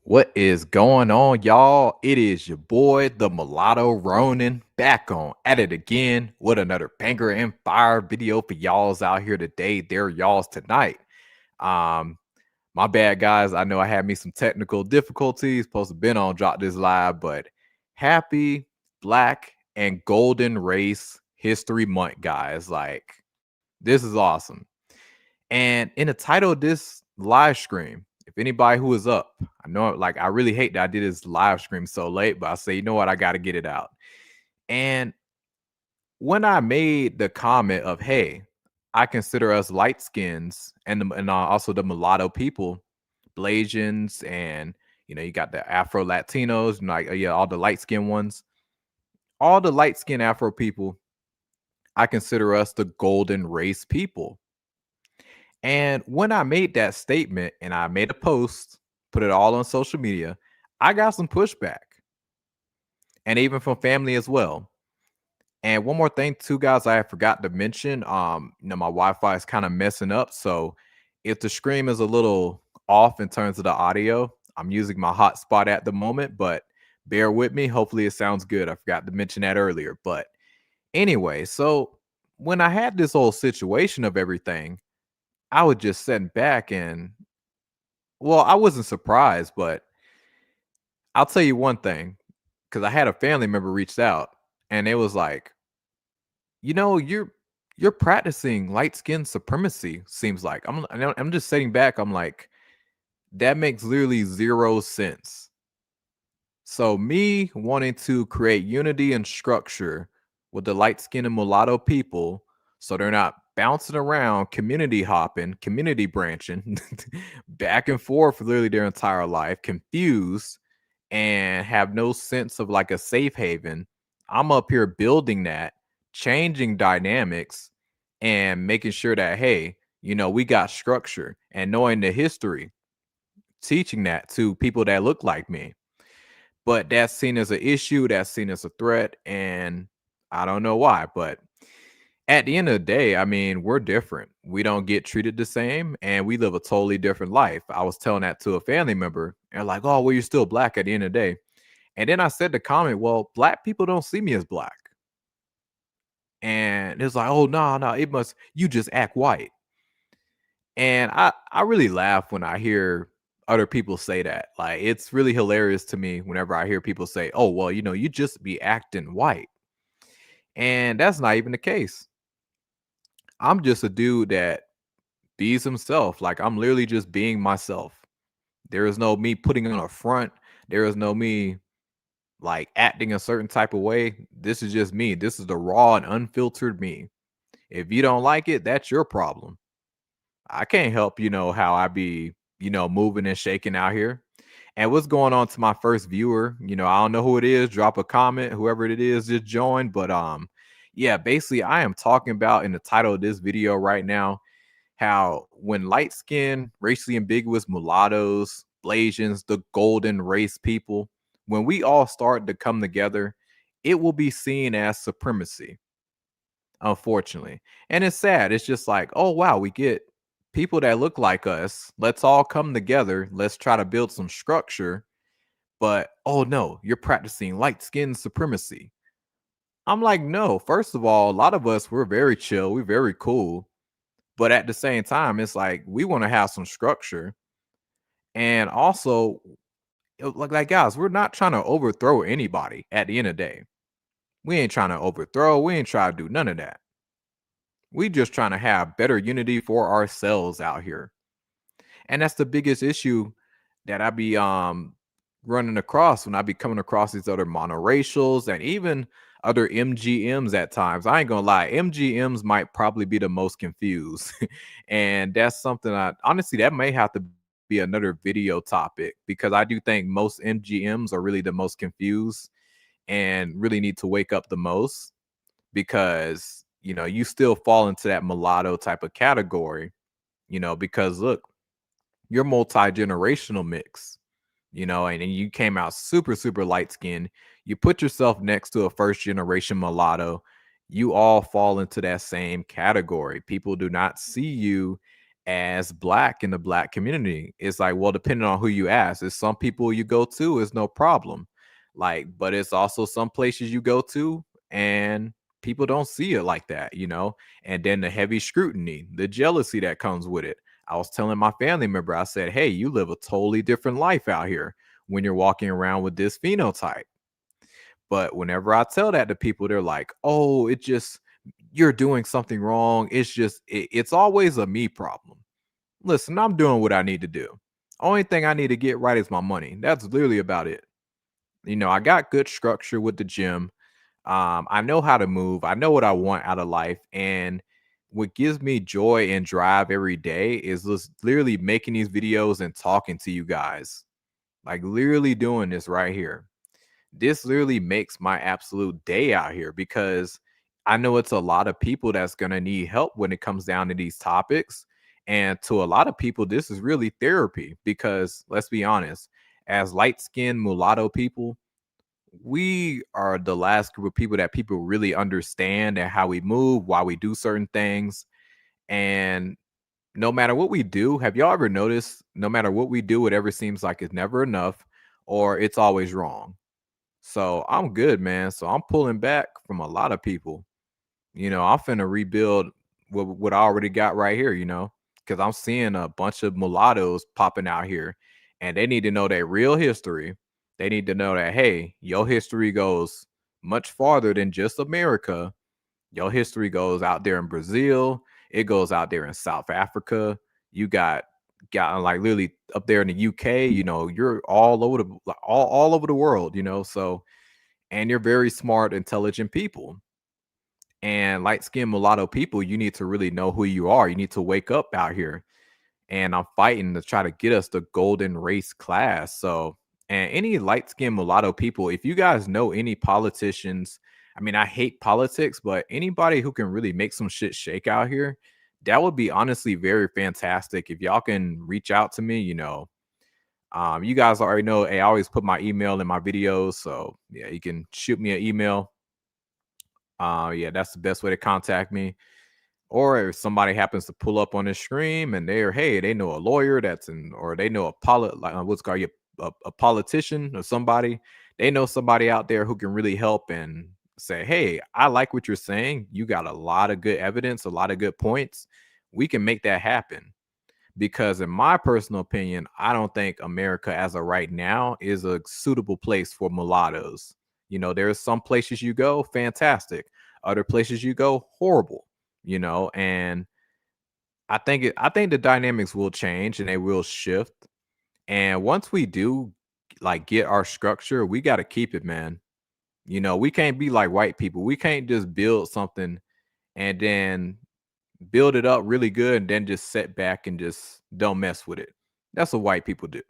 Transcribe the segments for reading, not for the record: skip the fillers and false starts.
What is going on, y'all? It is your boy, the Mulatto Ronin, back on at it again with another banger and fire video for y'all's out here today. They're y'all's tonight. Um, my bad, guys. I know I had me some technical difficulties. Supposed to been on drop this live, but happy Black and Golden Race History Month, guys. Like, this is awesome. And in the title of this live stream, if anybody who is up, I know like I really hate that I did this live stream so late, but I say, you know what, I got to get it out. And when I made the comment of, hey, I consider us light skins and also the mulatto people, Blasians, and you got the Afro Latinos, and like yeah, all the light skinned ones, all the light skinned Afro people. I consider us the golden race people. And when I made that statement and I made a post, put it all on social media, I got some pushback and even from family as well. And one more thing, too, guys, I forgot to mention. My Wi-Fi is kind of messing up. So if the screen is a little off in terms of the audio, I'm using my hotspot at the moment, but bear with me. Hopefully it sounds good. I forgot to mention that earlier. But anyway, so when I had this whole situation of everything, I was just sitting back and well, I wasn't surprised, but I'll tell you one thing, because I had a family member reached out and it was like, you're practicing light skin supremacy, seems like. I'm just sitting back, I'm like, that makes literally zero sense. So me wanting to create unity and structure with the light skin and mulatto people so they're not bouncing around, community hopping, community branching back and forth for literally their entire life, confused and have no sense of like a safe haven. I'm up here building that, changing dynamics and making sure that, hey, we got structure and knowing the history, teaching that to people that look like me. But that's seen as an issue, that's seen as a threat, and I don't know why, but at the end of the day, I mean, we're different. We don't get treated the same, and we live a totally different life. I was telling that to a family member, and like, oh, well, you're still black at the end of the day. And then I said the comment, well, black people don't see me as black. And it's like, oh, no, it must, you just act white. And I really laugh when I hear other people say that. Like, it's really hilarious to me whenever I hear people say, oh, well, you just be acting white. And that's not even the case. I'm just a dude that bees himself. Like, I'm literally just being myself. There is no me putting on a front. There is no me like acting a certain type of way. This is just me. This is the raw and unfiltered me. If you don't like it, that's your problem. I can't help, how I be, moving and shaking out here. And what's going on to my first viewer? I don't know who it is. Drop a comment. Whoever it is, just join. But yeah, basically, I am talking about in the title of this video right now how when light skinned, racially ambiguous mulattoes, Blasians, the golden race people, when we all start to come together, it will be seen as supremacy, unfortunately. And it's sad. It's just like, oh, wow, we get people that look like us. Let's all come together. Let's try to build some structure. But oh, no, you're practicing light skin supremacy. I'm like, no, first of all, a lot of us, we're very chill. We're very cool. But at the same time, it's like we want to have some structure. And also, like guys, we're not trying to overthrow anybody at the end of the day. We ain't trying to overthrow. We ain't trying to do none of that. We just trying to have better unity for ourselves out here. And that's the biggest issue that I be running across when I be coming across these other monoracials and even other MGMs at times. I ain't gonna lie, MGMs might probably be the most confused. And that's something I honestly that may have to be another video topic because I do think most MGMs are really the most confused and really need to wake up the most because you still fall into that mulatto type of category, because look, you're multi-generational mix, and you came out super, super light skinned. You put yourself next to a first generation mulatto, you all fall into that same category. People do not see you as black in the black community. It's like, well, depending on who you ask, there's some people you go to is no problem. Like, but it's also some places you go to and people don't see it like that, you know? And then the heavy scrutiny, the jealousy that comes with it. I was telling my family member, I said, hey, you live a totally different life out here when you're walking around with this phenotype. But whenever I tell that to people, they're like, oh, it just, you're doing something wrong. It's just, it's always a me problem. Listen, I'm doing what I need to do. Only thing I need to get right is my money. That's literally about it. You know, I got good structure with the gym. I know how to move. I know what I want out of life. And what gives me joy and drive every day is just literally making these videos and talking to you guys. Like literally doing this right here. This literally makes my absolute day out here because I know it's a lot of people that's going to need help when it comes down to these topics. And to a lot of people, this is really therapy because let's be honest, as light skinned mulatto people, we are the last group of people that people really understand and how we move, why we do certain things. And no matter what we do, have y'all ever noticed no matter what we do, it ever seems like it's never enough or it's always wrong? So I'm good, man. So I'm pulling back from a lot of people. You know, I'm finna rebuild what I already got right here, you know, because I'm seeing a bunch of mulattoes popping out here and they need to know their real history. They need to know that, hey, your history goes much farther than just America. Your history goes out there in Brazil. It goes out there in South Africa. You got like literally up there in the UK, you know, you're all over the all over the world, you know. So and you're very smart, intelligent people. And light skinned mulatto people, you need to really know who you are. You need to wake up out here. And I'm fighting to try to get us the golden race class. So, and any light skinned mulatto people, if you guys know any politicians, I mean, I hate politics, but anybody who can really make some shit shake out here, that would be honestly very fantastic. If y'all can reach out to me, you know, you guys already know, hey, I always put my email in my videos. So yeah, you can shoot me an email. Yeah, that's the best way to contact me. Or if somebody happens to pull up on the screen and they're, hey, they know a lawyer that's in, or they know a like what's called a politician or somebody, they know somebody out there who can really help and say, hey, I like what you're saying. You got a lot of good evidence, a lot of good points. We can make that happen because in my personal opinion, I don't think America as of right now is a suitable place for mulattoes. You know, there's some places you go, fantastic. Other places you go, horrible. You know, and I think the dynamics will change and they will shift. And once we do like get our structure, we got to keep it, man. You know, we can't be like white people. We can't just build something and then build it up really good and then just sit back and just don't mess with it. That's what white people do.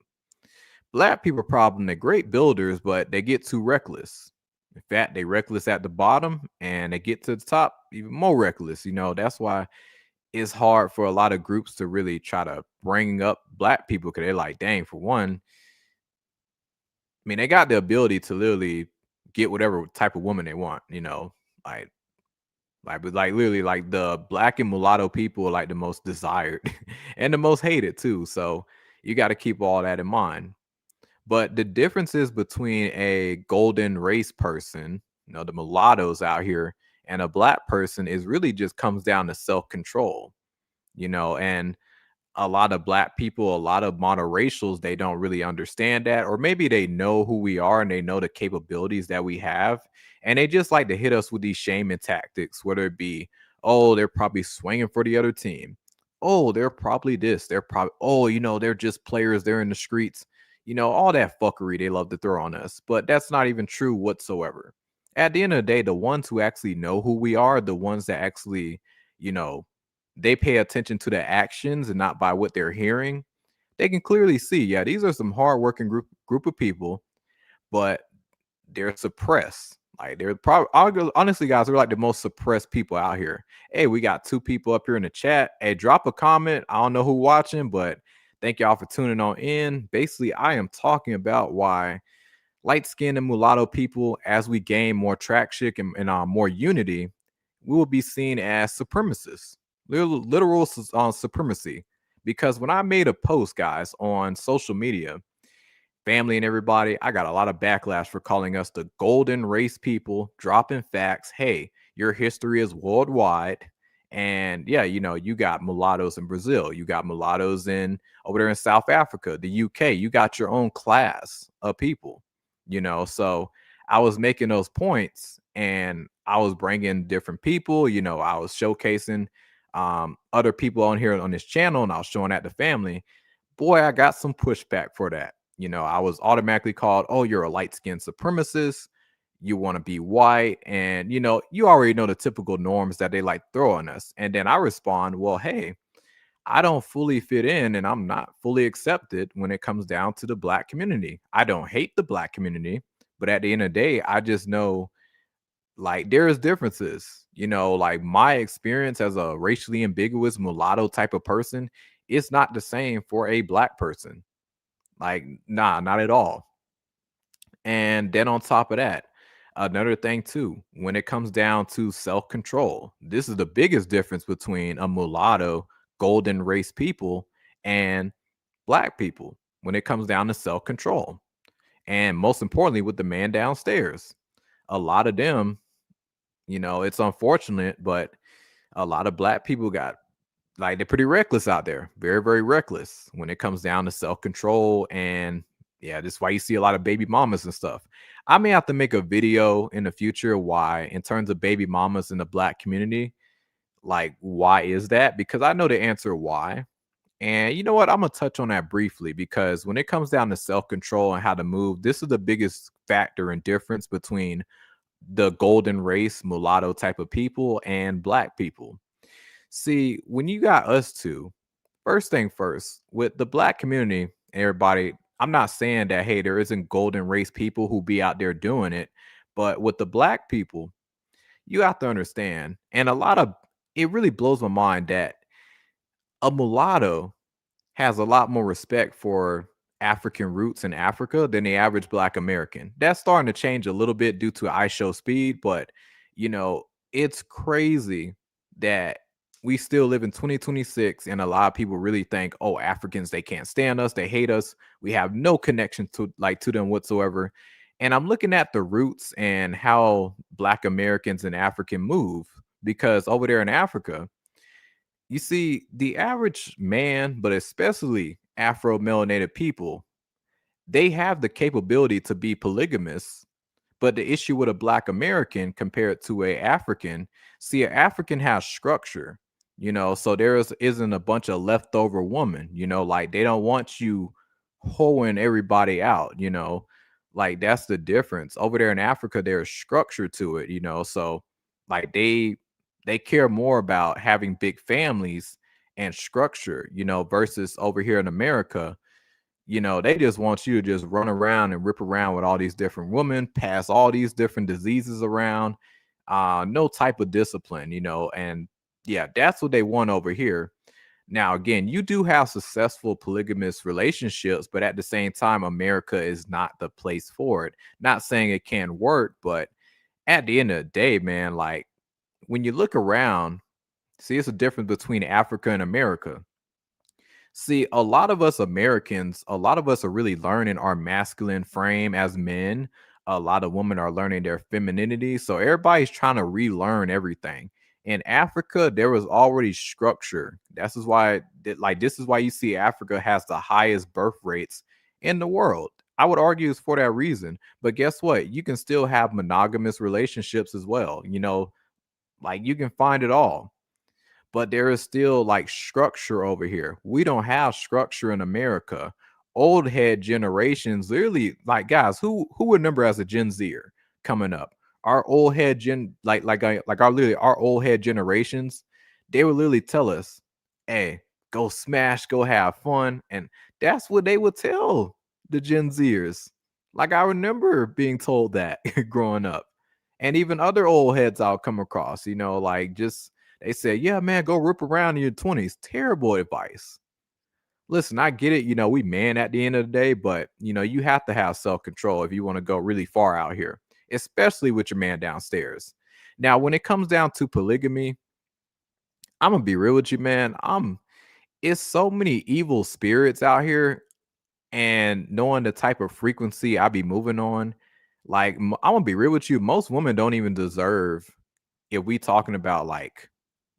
Black people problem, they're great builders, but they get too reckless. In fact, they reckless at the bottom and they get to the top even more reckless. You know, that's why it's hard for a lot of groups to really try to bring up black people because they're like, dang, for one, I mean, they got the ability to literally get whatever type of woman they want, you know, like but like literally like the black and mulatto people are like the most desired and the most hated too. So you got to keep all that in mind. But the differences between a golden race person, you know, the mulattoes out here, and a black person is really just comes down to self-control, you know, and a lot of black people, a lot of monoracials, they don't really understand that, or maybe they know who we are and they know the capabilities that we have, and they just like to hit us with these shaming tactics, whether it be, oh, they're probably swinging for the other team, oh, they're probably this, they're probably, oh, you know, they're just players, they're in the streets, you know, all that fuckery they love to throw on us, but that's not even true whatsoever. At the end of the day, the ones who actually know who we are, the ones that actually, you know, they pay attention to the actions and not by what they're hearing, they can clearly see, yeah, these are some hardworking group of people, but they're suppressed. Like they're probably honestly, guys, they're like the most suppressed people out here. Hey, we got two people up here in the chat. Hey, drop a comment. I don't know who watching, but thank y'all for tuning on in. Basically, I am talking about why light skinned and mulatto people, as we gain more traction and more unity, we will be seen as supremacists, literal supremacy. because when I made a post, guys, on social media, family and everybody, I got a lot of backlash for calling us the golden race people, dropping facts. Hey, your history is worldwide. And yeah, you got mulattoes in Brazil, you got mulattoes in over there in South Africa, the UK, you got your own class of people. So I was making those points and I was bringing different people. I was showcasing other people on here on this channel and I was showing that to family. Boy, I got some pushback for that. I was automatically called, oh, you're a light skinned supremacist. You want to be white. And, you already know the typical norms that they like throw on us. And then I respond, well, hey, I don't fully fit in and I'm not fully accepted when it comes down to the black community. I don't hate the black community, but at the end of the day, I just know like there's differences. Like my experience as a racially ambiguous mulatto type of person, it's not the same for a black person. Like, nah, not at all. And then on top of that, another thing too, when it comes down to self-control, this is the biggest difference between a mulatto, golden race people and black people when it comes down to self-control. And most importantly, with the man downstairs, a lot of them, it's unfortunate, but a lot of black people got like they're pretty reckless out there. Very, very reckless when it comes down to self-control. And yeah, that's why you see a lot of baby mamas and stuff. I may have to make a video in the future why, in terms of baby mamas in the black community, like why is that? Because I know the answer why. And you know what? I'm gonna touch on that briefly because when it comes down to self-control and how to move, this is the biggest factor and difference between the golden race mulatto type of people and black people. See, when you got us two, first thing first, with the black community, everybody, I'm not saying that, hey, there isn't golden race people who be out there doing it, but with the black people, you have to understand, and it really blows my mind that a mulatto has a lot more respect for African roots in Africa than the average black American. That's starting to change a little bit due to I show speed, but you know, it's crazy that we still live in 2026 and a lot of people really think, oh, Africans, they can't stand us, they hate us. We have no connection to them whatsoever. And I'm looking at the roots and how black Americans and African move because over there in Africa, you see, the average man, but especially Afro melanated people, they have the capability to be polygamous. But the issue with a black American compared to a African, see, an African has structure, so isn't a bunch of leftover woman, like they don't want you hoeing everybody out. Like that's the difference. Over there in Africa, there's structure to it, so like they care more about having big families and structure, versus over here in America, they just want you to just run around and rip around with all these different women, pass all these different diseases around, no type of discipline, and yeah, that's what they want over here. Now, again, you do have successful polygamous relationships, but at the same time, America is not the place for it. Not saying it can work, but at the end of the day, man, like when you look around, see, it's a difference between Africa and America. See, a lot of us Americans, a lot of us are really learning our masculine frame as men. A lot of women are learning their femininity. So everybody's trying to relearn everything. In Africa, there was already structure. This is why you see Africa has the highest birth rates in the world. I would argue it's for that reason. But guess what? You can still have monogamous relationships as well. Like you can find it all, but there is still like structure over here. We don't have structure in America. Old head generations, literally, like guys, who remember as a Gen Zer coming up? Our old head gen, our old head generations, they would literally tell us, "Hey, go smash, go have fun," and that's what they would tell the Gen Zers. Like I remember being told that growing up, and even other old heads I'll come across, like just they said, yeah, man, go rip around in your 20s. Terrible advice. Listen, I get it. We man at the end of the day, but you have to have self control if you want to go really far out here, especially with your man downstairs. Now, when it comes down to polygamy, I'm going to be real with you, man. it's so many evil spirits out here, and knowing the type of frequency I be moving on, like, I'm gonna be real with you, most women don't even deserve, if we talking about, like,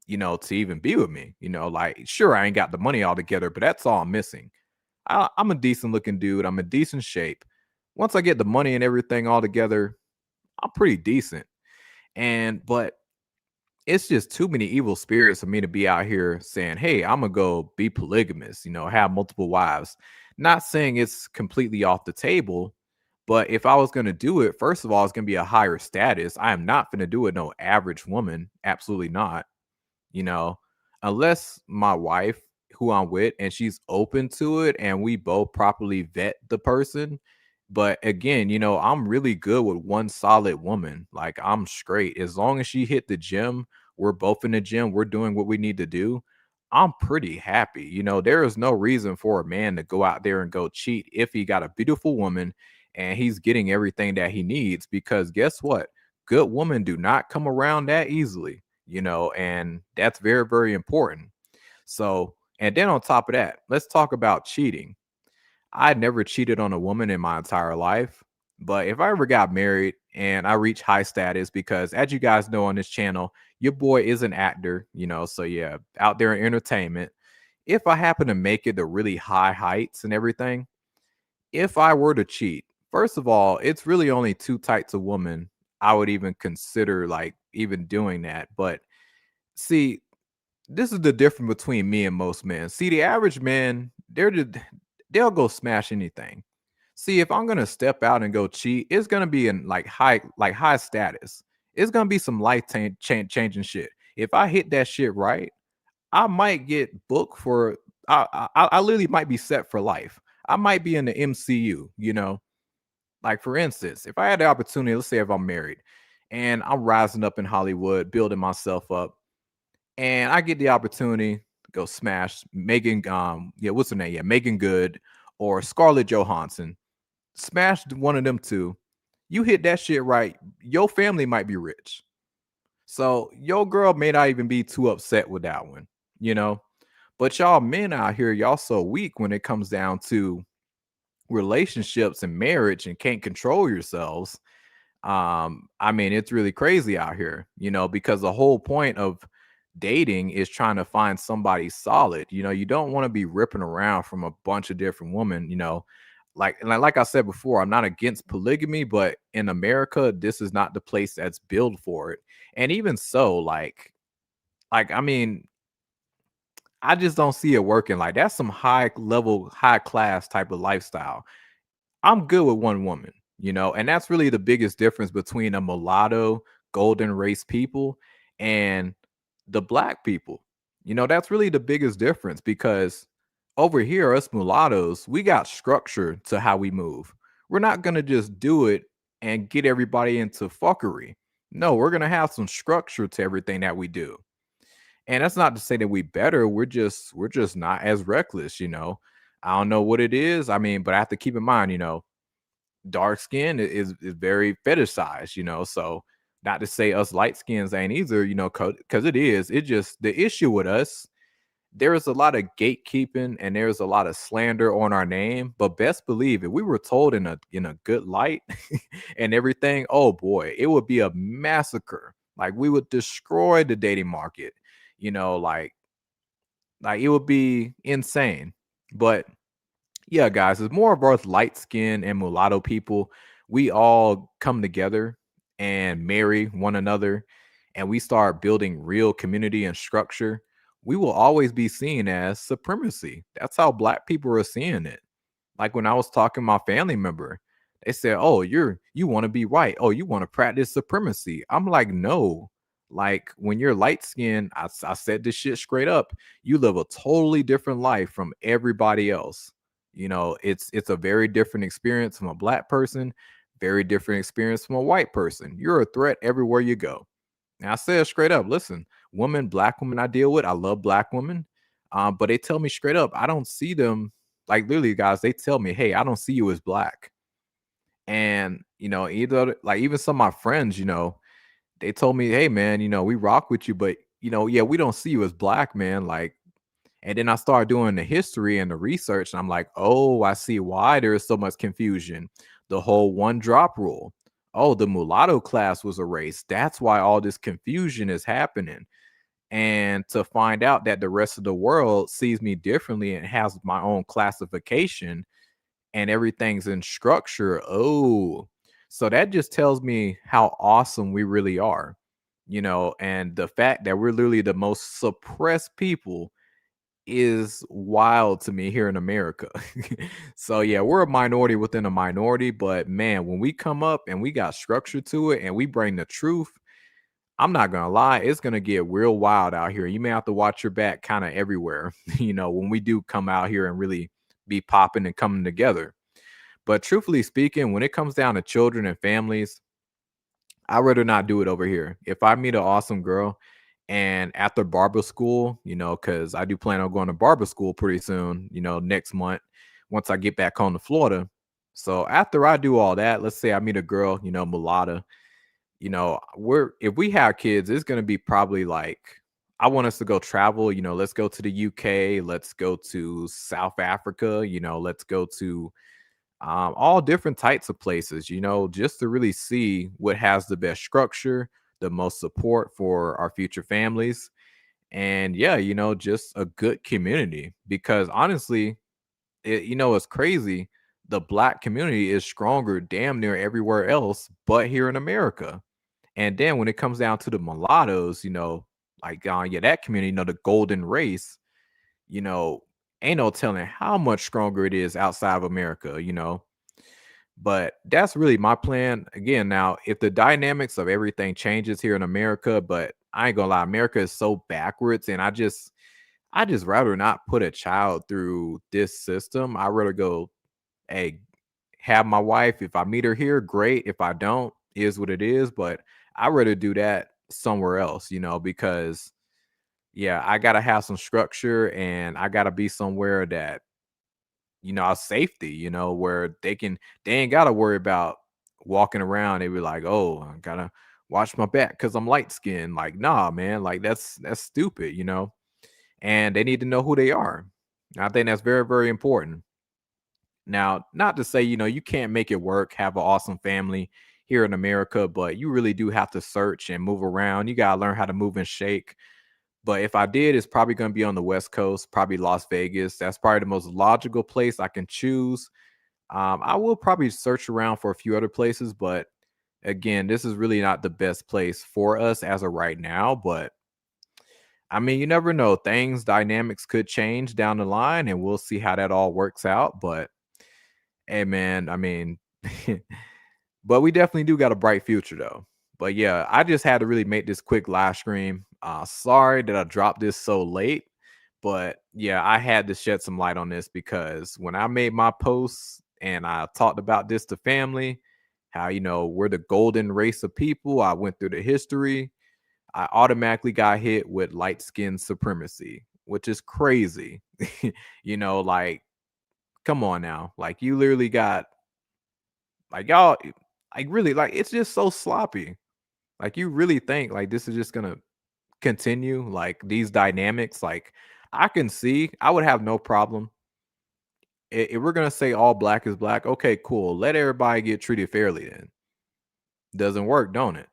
to even be with me, like, sure, I ain't got the money all together, but that's all I'm missing. I'm a decent looking dude. I'm in decent shape. Once I get the money and everything all together, I'm pretty decent. But it's just too many evil spirits for me to be out here saying, "Hey, I'm gonna go be polygamous," have multiple wives. Not saying it's completely off the table, but if I was gonna do it, first of all, it's gonna be a higher status. I am not gonna do it no average woman. Absolutely not you know, unless my wife, who I'm with, and she's open to it and we both properly vet the person. But again, I'm really good with one solid woman. Like I'm straight. As long as she hit the gym, we're both in the gym, we're doing what we need to do. I'm pretty happy. There is no reason for a man to go out there and go cheat if he got a beautiful woman and he's getting everything that he needs. Because guess what? Good women do not come around that easily, and that's very, very important. So, and then on top of that, let's talk about cheating. I never cheated on a woman in my entire life, but if I ever got married and I reach high status, because as you guys know on this channel, your boy is an actor, so yeah, out there in entertainment. If I happen to make it to really high heights and everything, if I were to cheat, first of all, it's really only two types of women I would even consider like even doing that. But see, this is the difference between me and most men. See, the average man, they'll go smash anything. See, if I'm gonna step out and go cheat, it's gonna be in like high status. It's gonna be some life changing shit. If I hit that shit right, I might get booked for. I literally might be set for life. I might be in the MCU. Like for instance, if I had the opportunity, let's say if I'm married, and I'm rising up in Hollywood, building myself up and I get the opportunity to go smash Megan, yeah, what's her name? Yeah, Megan Good or Scarlett Johansson. Smash one of them two. You hit that shit right, your family might be rich. So your girl may not even be too upset with that one, you know. But y'all men out here, y'all so weak when it comes down to relationships and marriage and can't control yourselves. I mean, it's really crazy out here, because the whole point of dating is trying to find somebody solid. You don't want to be ripping around from a bunch of different women, like I said before, I'm not against polygamy, but in America, this is not the place that's built for it. And even so, like I mean, I just don't see it working. Like that's some high level, high class type of lifestyle. I'm good with one woman, and that's really the biggest difference between a mulatto, golden race people and the black people. That's really the biggest difference because over here, us mulattoes, we got structure to how we move. We're not going to just do it and get everybody into fuckery. No, we're going to have some structure to everything that we do. And that's not to say that we better. We're just not as reckless. I don't know what it is. I mean, but I have to keep in mind, dark skin is very fetishized, so not to say us light skins ain't either, because it is. It just the issue with us, there is a lot of gatekeeping and there's a lot of slander on our name. But best believe if we were told in a good light and everything, oh boy, it would be a massacre. Like we would destroy the dating market, like it would be insane. But yeah, guys, it's more of us light skin and mulatto people. We all come together and marry one another, and we start building real community and structure. We will always be seen as supremacy. That's how black people are seeing it. Like when I was talking to my family member, they said, "Oh, you want to be right. Oh, you want to practice supremacy." I'm like, "No." Like when you're light skinned, I said this shit straight up. You live a totally different life from everybody else. It's a very different experience from a black person, very different experience from a white person. You're a threat everywhere you go. And I said straight up, listen, black women I deal with, I love black women. But they tell me straight up, I don't see them like literally, guys. They tell me, hey, I don't see you as black. And either like even some of my friends, they told me, hey man, we rock with you, but yeah, we don't see you as black, man. Like, And then I started doing the history and the research, and I'm like, oh, I see why there is so much confusion. The whole one drop rule. Oh, the mulatto class was erased. That's why all this confusion is happening. And to find out that the rest of the world sees me differently and has my own classification and everything's in structure. Oh, so that just tells me how awesome we really are, and the fact that we're literally the most suppressed people is wild to me here in America. So yeah, we're a minority within a minority, but man, when we come up and we got structure to it and we bring the truth, I'm not gonna lie, it's gonna get real wild out here. You may have to watch your back kind of everywhere, when we do come out here and really be popping and coming together. But truthfully speaking, when it comes down to children and families, I'd rather not do it over here. If I meet an awesome girl and after barber school, because I do plan on going to barber school pretty soon, next month, once I get back home to Florida. So after I do all that, let's say I meet a girl, mulatto, we're if we have kids, it's gonna be probably like I want us to go travel, let's go to the UK, let's go to South Africa, let's go to all different types of places, just to really see what has the best structure, the most support for our future families. And yeah, just a good community. Because honestly, it's crazy. The black community is stronger damn near everywhere else but here in America. And then when it comes down to the mulattoes, like yeah, that community, the golden race, you know, ain't no telling how much stronger it is outside of America. But that's really my plan. Again, now if the dynamics of everything changes here in America, but I ain't gonna lie, America is so backwards, and I just rather not put a child through this system. I rather go, hey, have my wife. If I meet her here, great. If I don't, is what it is. But I rather do that somewhere else, because yeah, I gotta have some structure and I gotta be somewhere that a safety, where they ain't gotta worry about walking around. They be like, oh, I gotta watch my back because I'm light skinned. Like, nah, man, like that's stupid. And they need to know who they are. I think that's very, very important. Now, not to say, you can't make it work, have an awesome family here in America, but you really do have to search and move around. You gotta learn how to move and shake. But if I did, it's probably going to be on the West Coast, probably Las Vegas. That's probably the most logical place I can choose. I will probably search around for a few other places, but again, this is really not the best place for us as of right now. But I mean, you never know. Things, dynamics could change down the line, and we'll see how that all works out. But hey, man, I mean, but we definitely do got a bright future though. But yeah, I just had to really make this quick live stream. Sorry that I dropped this so late, but yeah, I had to shed some light on this because when I made my posts and I talked about this to family, how we're the golden race of people. I went through the history. I automatically got hit with light skin supremacy, which is crazy. Like, come on now. Like, you literally got like y'all like really like it's just so sloppy. Like, you really think like this is just gonna continue, like these dynamics? Like, I can see I would have no problem if we're gonna say all black is black. Okay, cool. Let everybody get treated fairly then. Doesn't work, don't it?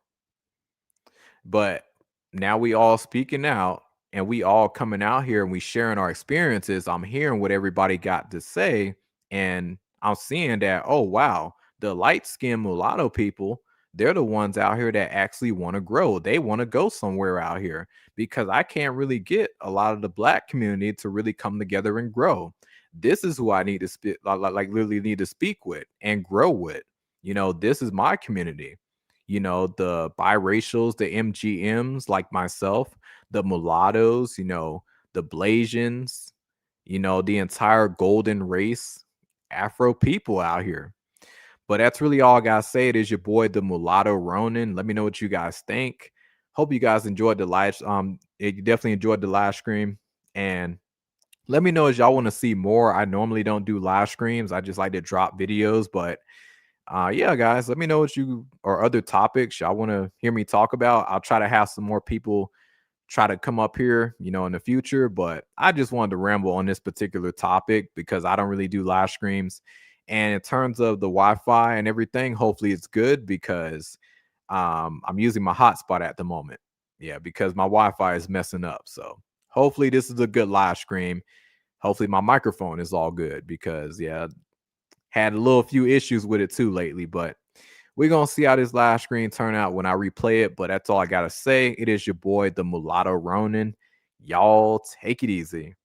But now we all speaking out and we all coming out here and we sharing our experiences. I'm hearing what everybody got to say, and I'm seeing that, oh wow, the light skinned mulatto people, they're the ones out here that actually want to grow. They want to go somewhere out here because I can't really get a lot of the black community to really come together and grow. This is who I need to speak, like literally need to speak with and grow with. This is my community, the biracials, the MGMs like myself, the mulattoes, the Blasians, the entire golden race, Afro people out here. But that's really all I gotta say. It is your boy, the mulatto Ronin. Let me know what you guys think. Hope you guys enjoyed the live. You definitely enjoyed the live stream, and let me know if y'all want to see more. I normally don't do live streams. I just like to drop videos, but yeah, guys, let me know what you or other topics y'all want to hear me talk about. I'll try to have some more people try to come up here, in the future. But I just wanted to ramble on this particular topic because I don't really do live streams. And in terms of the Wi-Fi and everything, hopefully it's good because I'm using my hotspot at the moment. Yeah, because my Wi-Fi is messing up. So hopefully this is a good live stream. Hopefully my microphone is all good because yeah, had a little few issues with it too lately, but we're gonna see how this live screen turn out when I replay it. But that's all I gotta say. It is your boy, the Mulatto Ronin. Y'all take it easy.